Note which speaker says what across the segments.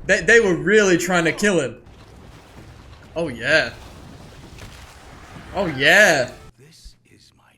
Speaker 1: They were really trying to kill him. Oh yeah. Oh yeah.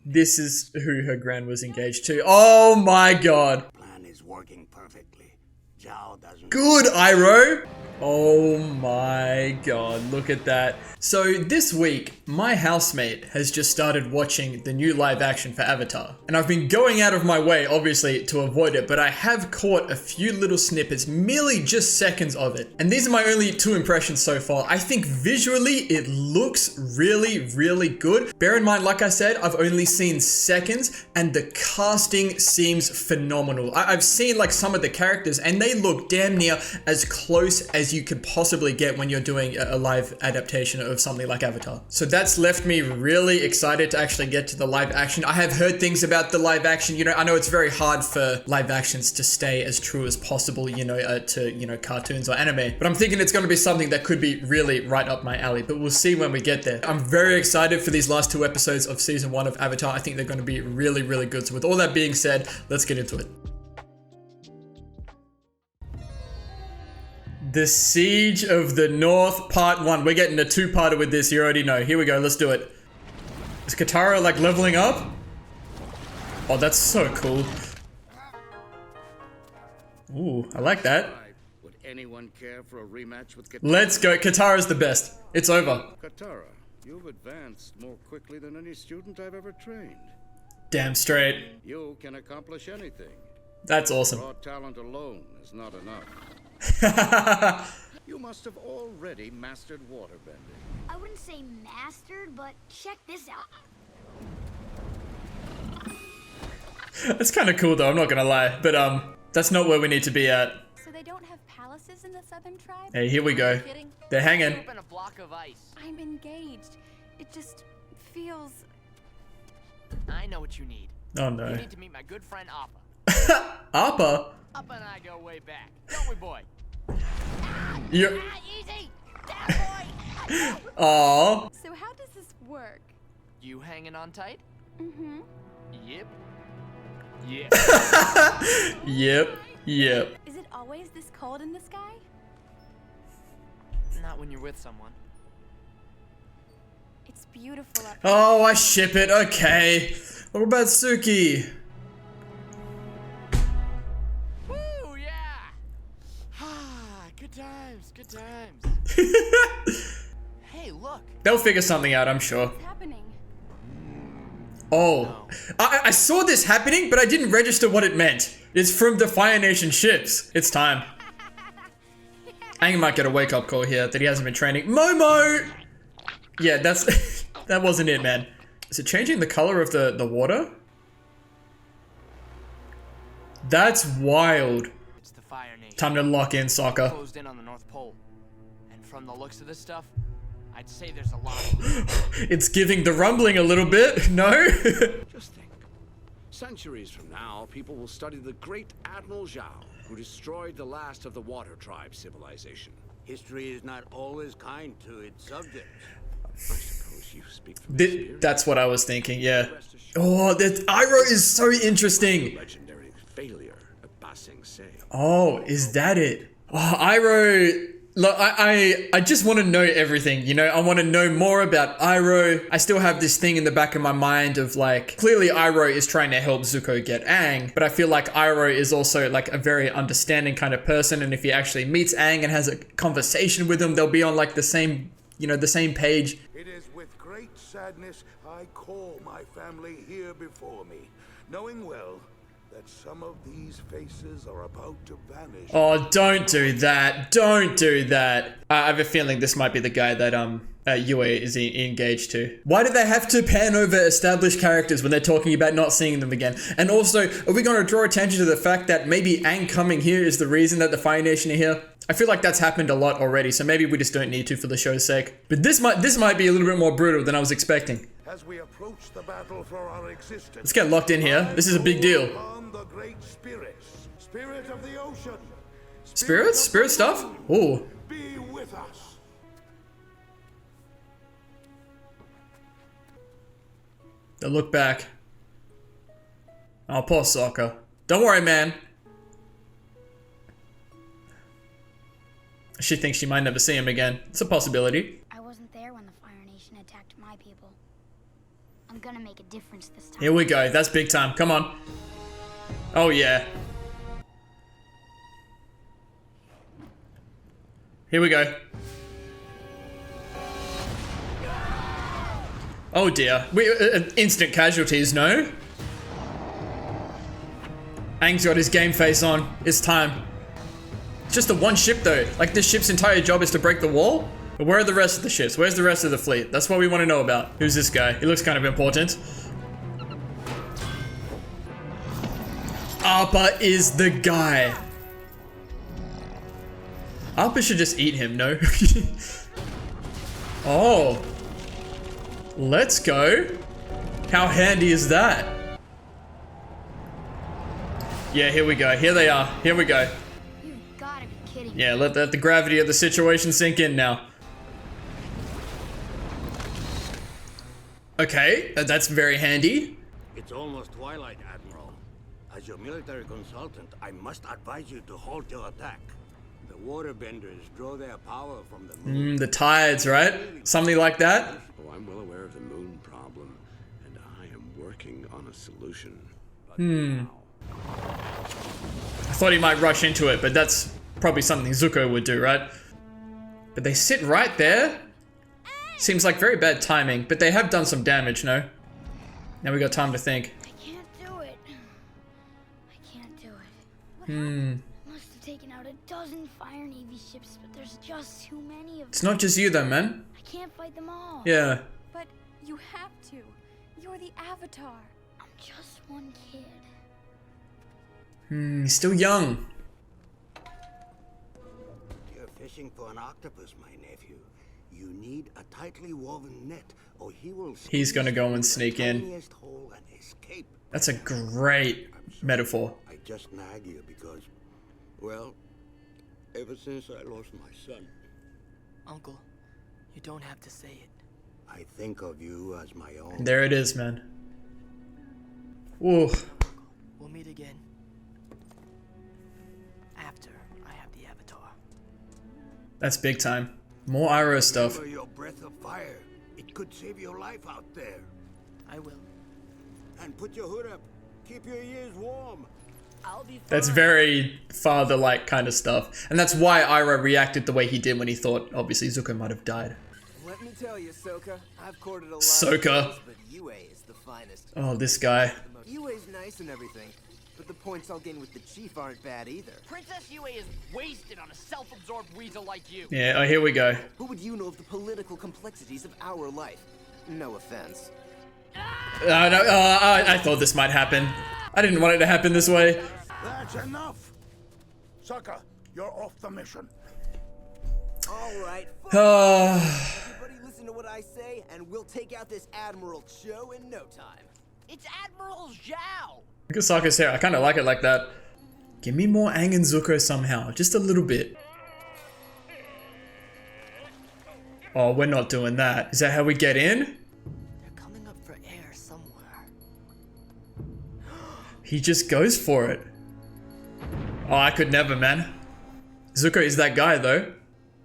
Speaker 1: This is who her grand was engaged to. Oh my god.
Speaker 2: Plan is working perfectly. Zhao doesn't.
Speaker 1: Good, Iroh. Oh my god, look at that. So this week, my housemate has just started watching the new live action for Avatar. And I've been going out of my way, obviously, to avoid it, but I have caught a few little snippets, merely just seconds of it. And these are my only 2 impressions so far. I think visually, it looks really, really good. Bear in mind, like I said, I've only seen seconds, and the casting seems phenomenal. I've seen like some of the characters, and they look damn near as close as you could possibly get when you're doing a live adaptation of something like Avatar. So that's left me really excited to actually get to the live action. I have heard things about the live action, you know, I know it's very hard for live actions to stay as true as possible, you know, to, you know, cartoons or anime, but I'm thinking it's going to be something that could be really right up my alley, but we'll see when we get there. I'm very excited for these last 2 episodes of season 1 of Avatar. I think they're going to be really, really good. So with all that being said, let's get into it. The Siege of the North Part 1. We're getting a 2-parter with this, you already know. Here we go, let's do it. Is Katara like leveling up? Oh, that's so cool. Ooh, I like that.
Speaker 3: Would anyone care for a rematch with Katara?
Speaker 1: Let's go, Katara's the best. It's over.
Speaker 3: Katara, you've advanced more quickly than any student I've ever trained.
Speaker 1: Damn straight.
Speaker 3: You can accomplish anything.
Speaker 1: That's awesome.
Speaker 3: Raw talent alone is not enough. You must have already mastered waterbending.
Speaker 4: I wouldn't say mastered, but check this out.
Speaker 1: That's kind of cool though, I'm not gonna lie. But that's not where we need to be at.
Speaker 5: So they don't have palaces in the southern tribe?
Speaker 1: Hey, here we go. They're hanging.
Speaker 6: A block of ice.
Speaker 5: I'm engaged. It just feels...
Speaker 6: I know what you need.
Speaker 1: Oh no.
Speaker 6: You need to meet my good friend Appa.
Speaker 1: Appa?
Speaker 6: Appa and I go way back, don't we, boy?
Speaker 1: You're...
Speaker 6: Easy! That boy!
Speaker 1: Aww.
Speaker 5: So how does this work?
Speaker 6: You hanging on tight?
Speaker 5: Mm-hmm.
Speaker 6: Yep. Yeah.
Speaker 1: Yep.
Speaker 5: Is it always this cold in the sky?
Speaker 6: Not when you're with someone.
Speaker 5: It's beautiful up here.
Speaker 1: Oh, I ship it. Okay. What about Suki?
Speaker 6: Woo, yeah! Ah, good times, good times. Hey, look.
Speaker 1: They'll figure something out, I'm sure.
Speaker 5: What's happening?
Speaker 1: Oh. I saw this happening, but I didn't register what it meant. It's from the Fire Nation ships. It's time. Aang might get a wake-up call here that he hasn't been training. Momo! Yeah, that's... that wasn't it, man. Is it changing the color of the water? That's wild.
Speaker 6: It's the Fire Nation.
Speaker 1: Time to lock in, Sokka.
Speaker 6: Closed in on the North Pole. And from the looks of this stuff, I'd say there's a lot.
Speaker 1: It's giving the rumbling a little bit, no?
Speaker 3: Just think. Centuries from now, people will study the great Admiral Zhao, who destroyed the last of the Water Tribe civilization.
Speaker 2: History is not always kind to its subjects.
Speaker 3: I suppose you speak from experience.
Speaker 1: That's what I was thinking, yeah. Oh, that Iroh is so interesting.
Speaker 3: Legendary failure at Ba Sing Se.
Speaker 1: Oh, is that it? Oh, Iroh... Look, I just want to know everything, you know? I want to know more about Iroh. I still have this thing in the back of my mind of like, clearly Iroh is trying to help Zuko get Aang, but I feel like Iroh is also like a very understanding kind of person, and if he actually meets Aang and has a conversation with him, they'll be on like the same, you know, the same page.
Speaker 7: It is with great sadness I call my family here before me, knowing well that some of these faces are about to vanish.
Speaker 1: Oh, don't do that. Don't do that. I have a feeling this might be the guy that Yue is engaged to. Why do they have to pan over established characters when they're talking about not seeing them again? And also, are we going to draw attention to the fact that maybe Aang coming here is the reason that the Fire Nation are here? I feel like that's happened a lot already, so maybe we just don't need to for the show's sake. But this might be a little bit more brutal than I was expecting.
Speaker 7: As we approach the battle for our existence,
Speaker 1: Let's get locked in here. This is a big deal.
Speaker 7: on the great spirits, spirit of the ocean,
Speaker 1: Spirits? Spirit stuff? Ooh.
Speaker 7: be with us.
Speaker 1: They'll look back. Oh, poor Sokka. Don't worry, man. She thinks she might never see him again. It's a possibility.
Speaker 4: I wasn't there when the Fire Nation attacked my people. I'm gonna make a difference this time.
Speaker 1: Here we go. That's big time. Come on. Oh, yeah. Here we go. Oh, dear. Instant casualties, no? Aang's got his game face on. It's time. It's just the one ship, though. Like, this ship's entire job is to break the wall? But where are the rest of the ships? Where's the rest of the fleet? That's what we want to know about. Who's this guy? He looks kind of important. Appa is the guy. Appa should just eat him, no? Oh. Let's go. How handy is that? Yeah, here we go. Here they are. Here we go.
Speaker 4: You gotta be kidding me.
Speaker 1: Yeah, let the gravity of the situation sink in now. Okay, that's very handy.
Speaker 2: It's almost twilight, Admiral. As your military consultant, I must advise you to halt your attack. The waterbenders draw their power from the moon.
Speaker 1: The tides, right? Something like that.
Speaker 3: Oh, I'm well aware of the moon problem, and I am working on a solution.
Speaker 1: I thought he might rush into it, but that's probably something Zuko would do, right? But they sit right there? Seems like very bad timing, but they have done some damage, no? Now we got time to think.
Speaker 4: I can't do it. I can't do it. Must have taken out a dozen Fire Navy ships, but there's just too many of them.
Speaker 1: It's not just you though, man.
Speaker 4: I can't fight them all.
Speaker 1: Yeah.
Speaker 5: But you have to. You're the Avatar.
Speaker 4: I'm just one kid.
Speaker 1: He's still young.
Speaker 2: You're fishing for an octopus, my nephew. You need a tightly woven net, or he will.
Speaker 1: He's gonna go and
Speaker 2: squeeze
Speaker 1: sneak
Speaker 2: the
Speaker 1: in.
Speaker 2: tiniest hole and escape.
Speaker 1: That's a great metaphor.
Speaker 2: I just nag you because, well, ever since I lost my son,
Speaker 6: Uncle, you don't have to say it.
Speaker 2: I think of you as my own.
Speaker 1: There it is, man. Whoa.
Speaker 6: We'll meet again. After I have the Avatar.
Speaker 1: That's big time. More Iroh stuff.
Speaker 2: Remember your breath of fire. It could save your life out there.
Speaker 6: I will.
Speaker 2: And put your hood up. Keep your ears warm.
Speaker 6: I'll be fine.
Speaker 1: That's very father-like kind of stuff. And that's why Iroh reacted the way he did when he thought, obviously, Zuko might have died.
Speaker 8: Let me tell you, Sokka, I've courted a lot
Speaker 1: Sokka.
Speaker 8: of girls, but Yue is the finest.
Speaker 1: Oh, this guy.
Speaker 8: Yue's nice and everything, but the points I'll gain with the chief aren't bad either.
Speaker 6: Princess Yue is wasted on a self-absorbed weasel like you.
Speaker 1: Yeah, oh, here we go.
Speaker 8: What would you know of the political complexities of our life? No offense.
Speaker 1: I thought this might happen. I didn't want it to happen this way.
Speaker 7: That's enough! Sokka, you're off the mission.
Speaker 8: All right,
Speaker 1: Ah.
Speaker 8: everybody listen to what I say, and we'll take out this Admiral Cho in no time.
Speaker 6: It's Admiral Zhao.
Speaker 1: Look at Sokka's hair. I kind of like it like that. Give me more Aang and Zuko somehow. Just a little bit. Oh, we're not doing that. Is that how we get in?
Speaker 6: They're coming up for air somewhere.
Speaker 1: He just goes for it. Oh, I could never, man. Zuko is that guy, though.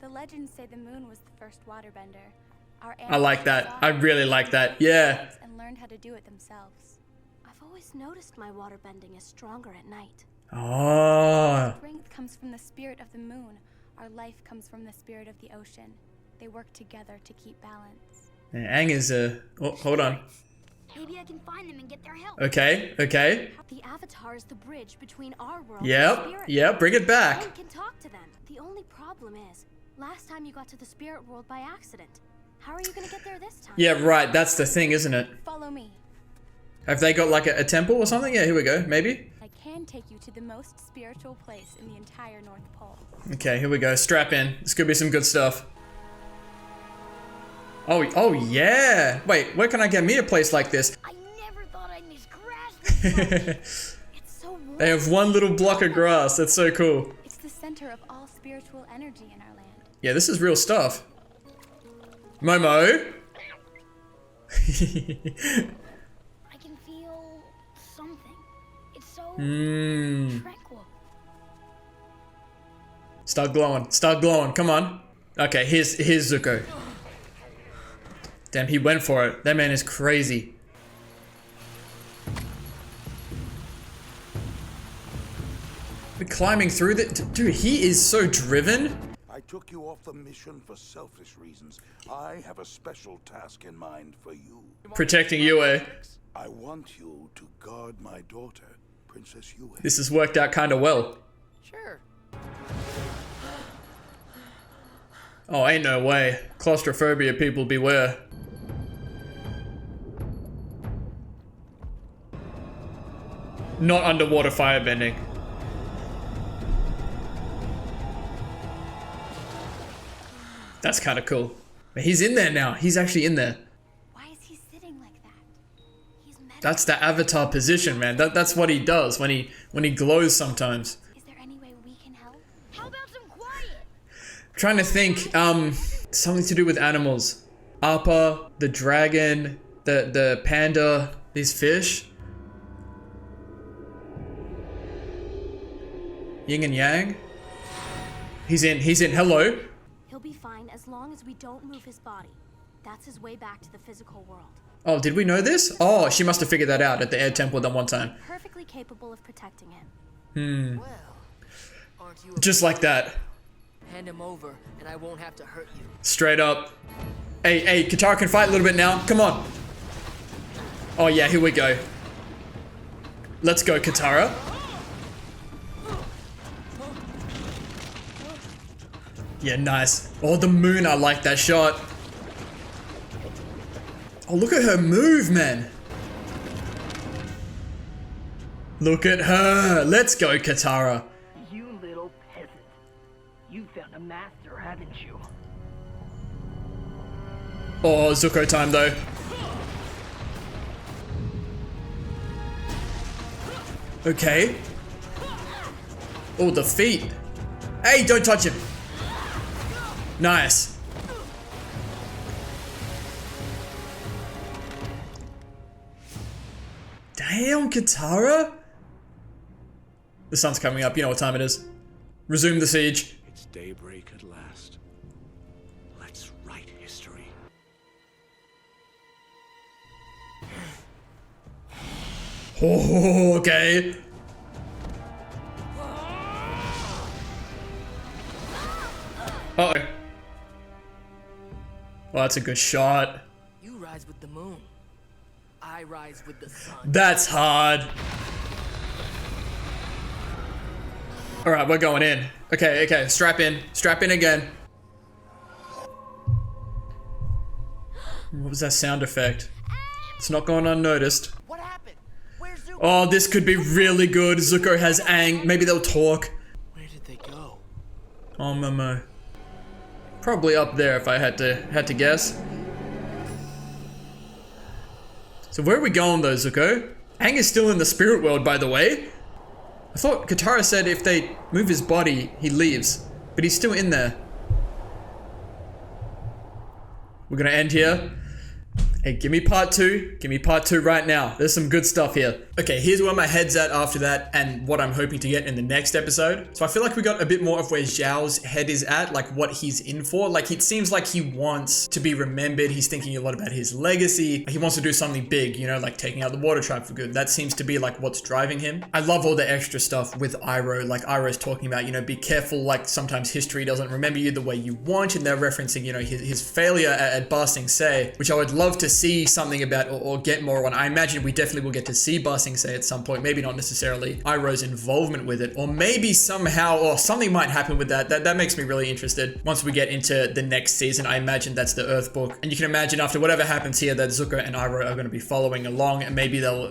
Speaker 5: The legends say the moon was the first waterbender. Our
Speaker 1: I like that. I really like that. Yeah.
Speaker 5: and learned how to do it themselves.
Speaker 9: I've always noticed my waterbending is stronger at night.
Speaker 1: Oh.
Speaker 5: Strength comes from the spirit of the moon. Our life comes from the spirit of the ocean. They work together to keep balance.
Speaker 1: And Aang is a... Oh, hold on.
Speaker 4: Maybe I can find them and get their help.
Speaker 1: Okay, okay.
Speaker 9: The Avatar is the bridge between our world and
Speaker 1: Yep,
Speaker 9: spirit.
Speaker 1: yep, bring it back.
Speaker 9: One can talk to them. The only problem is, last time you got to the spirit world by accident. How are you gonna get there this time?
Speaker 1: Yeah, right, that's the thing, isn't it?
Speaker 5: Follow me.
Speaker 1: Have they got like a temple or something? Yeah, here we go, maybe.
Speaker 5: I can take you to the most spiritual place in the entire North Pole.
Speaker 1: Okay, here we go. Strap in. This could be some good stuff. Oh yeah. Wait, where can I get me a place like this?
Speaker 4: I never thought I'd miss grass this much.
Speaker 5: It's so warm.
Speaker 1: They have one little block of grass. That's so cool.
Speaker 5: It's the center of all spiritual energy in our land.
Speaker 1: Yeah, this is real stuff. Momo.
Speaker 4: I can feel something. It's so
Speaker 1: Mmm.
Speaker 4: tranquil.
Speaker 1: Start glowing. Start glowing. Come on. Okay, here's Zuko. Damn, he went for it. That man is crazy. We're climbing through the... Dude, he is so driven.
Speaker 7: I took you off the mission for selfish reasons. I have a special task in mind for you.
Speaker 1: Protecting Yue.
Speaker 7: I want you to guard my daughter, Princess Yue.
Speaker 1: This has worked out kind of well.
Speaker 6: Sure.
Speaker 1: Oh, ain't no way. Claustrophobia, people beware. Not underwater firebending. That's kind of cool. But he's in there now. He's actually in there.
Speaker 9: Why is he sitting like that? He's
Speaker 1: That's the Avatar position, man. That's what he does when he glows sometimes.
Speaker 9: Is there any way we can help?
Speaker 4: How about some quiet?
Speaker 1: I'm trying to think. Something to do with animals. Appa, the dragon, the panda, these fish. Yin and Yang. He's in. Hello.
Speaker 9: He'll be fine as long as we don't move his body. That's his way back to the physical world.
Speaker 1: Oh, did we know this? Oh, she must have figured that out at the air temple that one time.
Speaker 9: Perfectly capable of protecting him.
Speaker 10: Well, aren't you
Speaker 1: Just like that.
Speaker 10: hand him over and I won't have to hurt you.
Speaker 1: Straight up. Hey, Katara can fight a little bit now. Come on. Oh yeah, here we go. Let's go, Katara. Yeah, nice. Oh, the moon, I like that shot. Oh, look at her move, man. Look at her. Let's go, Katara.
Speaker 11: You little peasant. You found a master, haven't you?
Speaker 1: Oh, Zuko time, though. Okay. Oh, the feet. Hey, don't touch him. Nice. Damn, Katara. The sun's coming up. You know what time it is. Resume the siege.
Speaker 3: It's daybreak at last. Let's write history.
Speaker 1: Oh, okay. Uh-oh. Well, that's a good shot.
Speaker 10: You rise with the moon. I rise with the sun.
Speaker 1: That's hard. Alright, we're going in. Okay, strap in. Strap in again. What was that sound effect? It's not going unnoticed.
Speaker 6: What happened? Where's Zuko?
Speaker 1: Oh, this could be really good. Zuko has Aang. Maybe they'll talk.
Speaker 6: Where did they go?
Speaker 1: Oh, Momo. Probably up there if I had to guess. So where are we going though, Zuko? Aang is still in the spirit world, by the way. I thought Katara said if they move his body, he leaves. But he's still in there. We're gonna end here. Hey, give me part two. Give me part two right now. There's some good stuff here. Okay, here's where my head's at after that and what I'm hoping to get in the next episode. So I feel like we got a bit more of where Zhao's head is at, like what he's in for. Like it seems like he wants to be remembered. He's thinking a lot about his legacy. He wants to do something big, you know, like taking out the water tribe for good. That seems to be like what's driving him. I love all the extra stuff with Iroh. Like Iroh's talking about, you know, be careful, like sometimes history doesn't remember you the way you want. And they're referencing, you know, his failure at Ba Sing Se, which I would love to see something about or get more on. I imagine we definitely will get to see Ba Sing Se at some point. Maybe not necessarily Iroh's involvement with it, or maybe somehow or something might happen with that. That makes me really interested. Once we get into the next season, I imagine that's the Earth book, and you can imagine after whatever happens here that Zuko and Iroh are going to be following along, and maybe they'll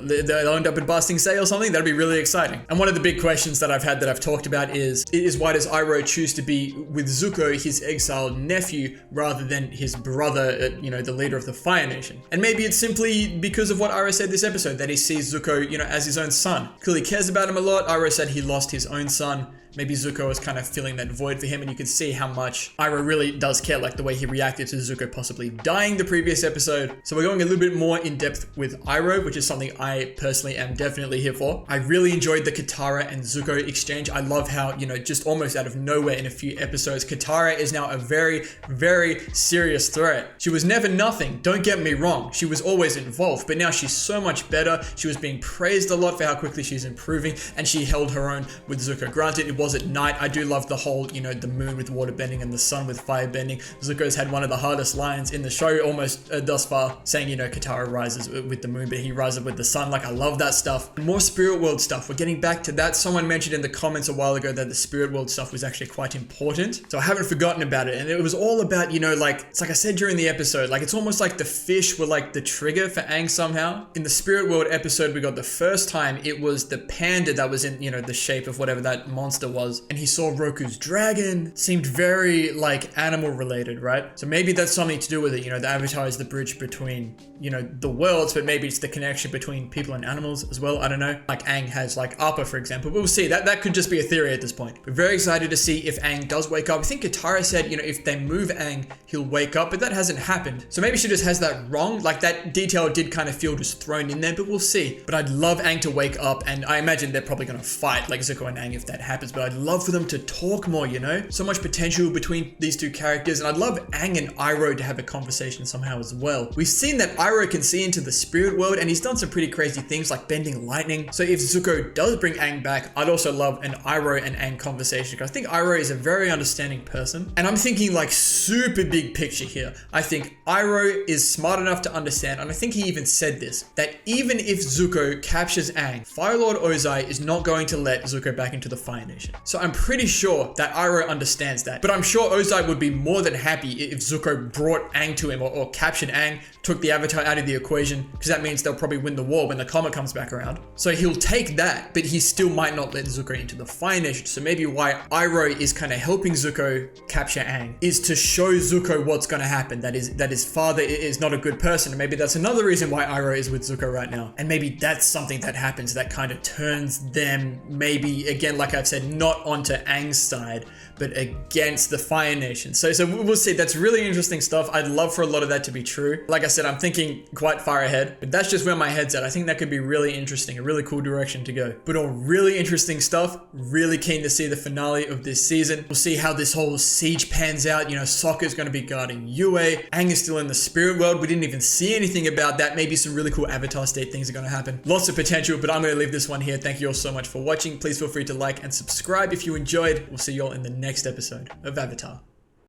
Speaker 1: end up in Ba Sing Se or something. That'd be really exciting. And one of the big questions that I've had that I've talked about is why does Iroh choose to be with Zuko, his exiled nephew, rather than his brother, you know, the leader of the Fire Nation? And maybe it's simply because of what Iroh said this episode, that he sees Zuko Zuko, you know, as his own son. Clearly cares about him a lot. Iroh said he lost his own son. Maybe Zuko was kind of filling that void for him, and you can see how much Iroh really does care, like the way he reacted to Zuko possibly dying the previous episode. So we're going a little bit more in depth with Iroh, which is something I personally am definitely here for. I really enjoyed the Katara and Zuko exchange. I love how, you know, just almost out of nowhere in a few episodes, Katara is now a very, very serious threat. She was never nothing, don't get me wrong. She was always involved, but now she's so much better. She was being praised a lot for how quickly she's improving, and she held her own with Zuko. Granted, it was at night. I do love the whole, you know, the moon with water bending and the sun with fire bending. Zuko's had one of the hardest lines in the show almost thus far, saying, you know, Katara rises with the moon, but he rises with the sun. Like, I love that stuff. More spirit world stuff. We're getting back to that. Someone mentioned in the comments a while ago that the spirit world stuff was actually quite important. So I haven't forgotten about it. And it was all about, you know, like, it's like I said during the episode, like, it's almost like the fish were like the trigger for Aang somehow. In the spirit world episode we got the first time, it was the panda that was in, you know, the shape of whatever that monster was. And he saw Roku's dragon. Seemed very like animal related, right? So maybe that's something to do with it. You know, the Avatar is the bridge between, you know, the worlds, but maybe it's the connection between people and animals as well. I don't know. Like Aang has like Appa, for example, but we'll see. That could just be a theory at this point. We're very excited to see if Aang does wake up. I think Katara said, you know, if they move Aang, he'll wake up, but that hasn't happened. So maybe she just has that wrong. Like that detail did kind of feel just thrown in there, but we'll see. But I'd love Aang to wake up, and I imagine they're probably going to fight like Zuko and Aang if that happens, but I'd love for them to talk more, you know? So much potential between these two characters, and I'd love Aang and Iroh to have a conversation somehow as well. We've seen that Iroh can see into the spirit world, and he's done some pretty crazy things like bending lightning. So if Zuko does bring Aang back, I'd also love an Iroh and Aang conversation, because I think Iroh is a very understanding person, and I'm thinking like super big picture here. I think Iroh is smart enough to understand, and I think he even said this, that even if Zuko captures Aang, Fire Lord Ozai is not going to let Zuko back into the Fire Nation. So I'm pretty sure that Iroh understands that, but I'm sure Ozai would be more than happy if Zuko brought Aang to him, or captured Aang, took the Avatar out of the equation, because that means they'll probably win the war when the comet comes back around. So he'll take that, but he still might not let Zuko into the Fire Nation. So maybe why Iroh is kind of helping Zuko capture Aang is to show Zuko what's going to happen, that his father is not a good person, and maybe that's another reason why Iroh is with Zuko right now. And maybe that's something that happens that kind of turns them, maybe again, like I've said, not onto Aang's side, but against the Fire Nation. So we'll see. That's really interesting stuff. I'd love for a lot of that to be true. Like I said, I'm thinking quite far ahead, but that's just where my head's at. I think that could be really interesting, a really cool direction to go. But all really interesting stuff. Really keen to see the finale of this season. We'll see how this whole siege pans out. You know, Sokka's going to be guarding Yue. Aang is still in the spirit world. We didn't even see anything about that. Maybe some really cool Avatar state things are going to happen. Lots of potential, but I'm going to leave this one here. Thank you all so much for watching. Please feel free to like and subscribe if you enjoyed. We'll see you all in the next episode of Avatar.